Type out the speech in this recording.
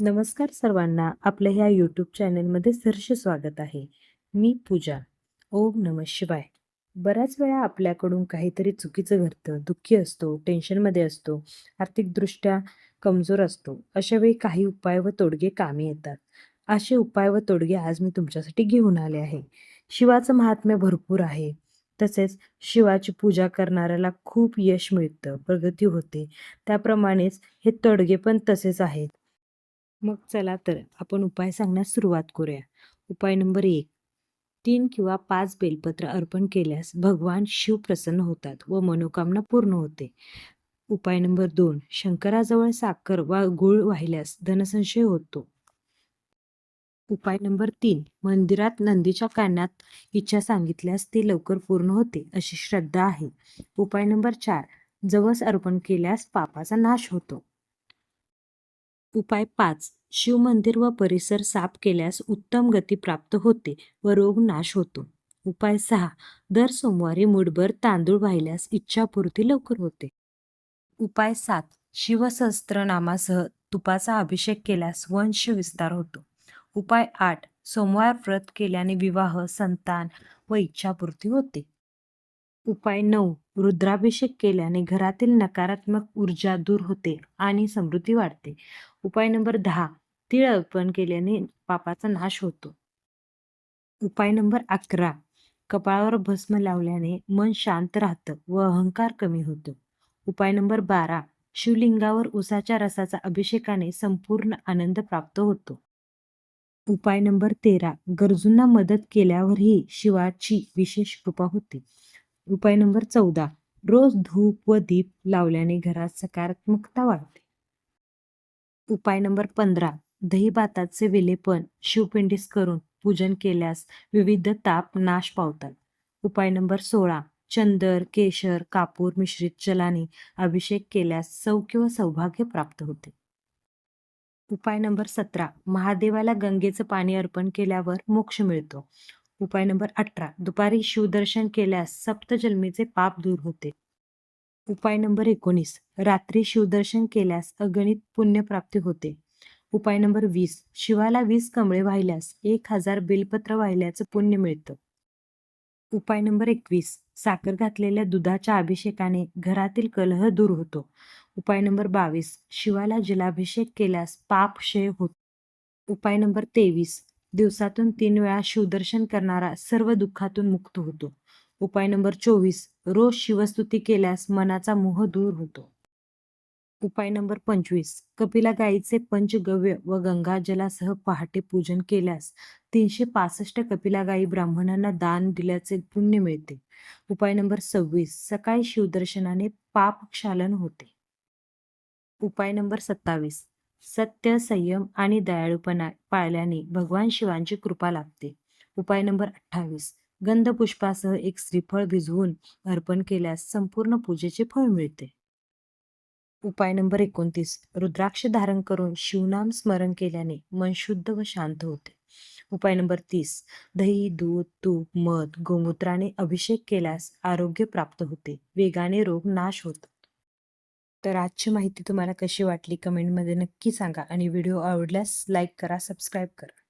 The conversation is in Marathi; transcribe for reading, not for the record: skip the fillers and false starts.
नमस्कार सर्वांना. आपल्या ह्या यूट्यूब चॅनलमध्ये सहर्ष स्वागत आहे. मी पूजा. ओम नमः शिवाय. बऱ्याच वेळा आपल्याकडून काहीतरी चुकीचं घडतं, दुःखी असतो, टेन्शनमध्ये असतो, आर्थिकदृष्ट्या कमजोर असतो. अशा वेळी काही उपाय व तोडगे कामी येतात. असे उपाय व तोडगे आज मी तुमच्यासाठी घेऊन आले आहे. शिवाचं महात्म्य भरपूर आहे. तसेच शिवाची पूजा करणाऱ्याला खूप यश मिळतं, प्रगती होते. त्याप्रमाणेच हे तोडगे पण तसेच आहेत. मग चला तर आपण उपाय सांगण्यास सुरुवात करूया. उपाय नंबर 1. 3 किंवा 5 बेलपत्र अर्पण केल्यास भगवान शिव प्रसन्न होतात व मनोकामना पूर्ण होते. उपाय नंबर 2. शंकराजवळ साखर वा गूळ वाहिल्यास धनसंचय होतो. उपाय नंबर 3. मंदिरात नंदीच्या कानात इच्छा सांगितल्यास ती लवकर पूर्ण होते अशी श्रद्धा आहे. उपाय नंबर 4. जवस अर्पण केल्यास पापाचा नाश होतो. उपाय 5. शिवमंदिर व परिसर साफ केल्यास उत्तम गती प्राप्त होते व रोग नाश होतो. उपाय 6. दर सोमवारी मुठभर तांदूळ वाहिल्यास इच्छापूर्ती लवकर होते. उपाय 7. शिवसहस्त्रनामासह तुपाचा अभिषेक केल्यास वंश विस्तार होतो. उपाय 8. सोमवार व्रत केल्याने विवाह, संतान व इच्छापूर्ती होते. उपाय 9. रुद्राभिषेक केल्याने घरातील नकारात्मक ऊर्जा दूर होते आणि समृद्धी वाढते. उपाय नंबर 10. तीळ अर्पण केल्याने पापाचा नाश होतो. उपाय नंबर 11. कपाळावर भस्म लावल्याने मन शांत राहतं व अहंकार कमी होतो. उपाय नंबर 12. शिवलिंगावर उसाच्या रसाचा अभिषेकाने संपूर्ण आनंद प्राप्त होतो. उपाय नंबर 13. गरजूंना मदत केल्यावरही शिवाची विशेष कृपा होते. उपाय नंबर 14. रोज धूप व दीप लावल्याने घरात सकारात्मकता वाढते. उपाय नंबर 15. दहीभाताचे विलेपन शिवपिंडीस करून पूजन केल्यास विविध ताप नाश पावतात. उपाय नंबर 16. चंदर, केशर, कापूर मिश्रित जलाने अभिषेक केल्यास सौख्य व सौभाग्य प्राप्त होते. उपाय नंबर 17. महादेवाला गंगेचं पाणी अर्पण केल्यावर मोक्ष मिळतो. उपाय नंबर 18. दुपारी शिवदर्शन केल्यास सप्तजन्मीचे पाप दूर होते. उपाय नंबर 19. रात्री शिवदर्शन केल्यास अगणित पुण्यप्राप्ती होते. उपाय नंबर 20. शिवाला 20 कमळे वाहिल्यास 1000 बेलपत्र वाहिल्याचं पुण्य मिळतं. उपाय नंबर 21. साखर घातलेल्या दुधाच्या अभिषेकाने घरातील कलह दूर होतो. उपाय नंबर 22. शिवाला जलाभिषेक केल्यास पाप क्षय होतो. उपाय नंबर 23. दिवसातून 3 वेळा शिवदर्शन करणारा सर्व दुःखातून मुक्त होतो. उपाय नंबर 24. रोज शिवस्तुती केल्यास मनाचा मोह दूर होतो. उपाय नंबर 25. कपिला गायीचे पंचगव्य व गंगाजलासह पहाटे पूजन केल्यास 365 कपिला गायी ब्राह्मणांना दान दिल्याचे पुण्य मिळते. उपाय नंबर 26. सकाळी शिवदर्शनाने पापक्षालन होते. उपाय नंबर 27. सत्य, संयम आणि दयाळूपणा पाळल्याने भगवान शिवांची कृपा लाभते. उपाय नंबर 28. गंधपुष्पासह एक श्रीफळ भिजवून अर्पण केल्यास संपूर्ण पूजेचे फळ मिळते. उपाय नंबर 29. रुद्राक्ष धारण करून शिवनाम स्मरण केल्याने मन शुद्ध व शांत होते. उपाय नंबर 30. दही, दूध, तूप, मध, गोमूत्राने अभिषेक केल्यास आरोग्य प्राप्त होते, वेगाने रोग नाश होतात. तर आजची माहिती तुम्हाला कशी वाटली कमेंटमध्ये नक्की सांगा आणि व्हिडिओ आवडल्यास लाईक करा, सबस्क्राईब करा.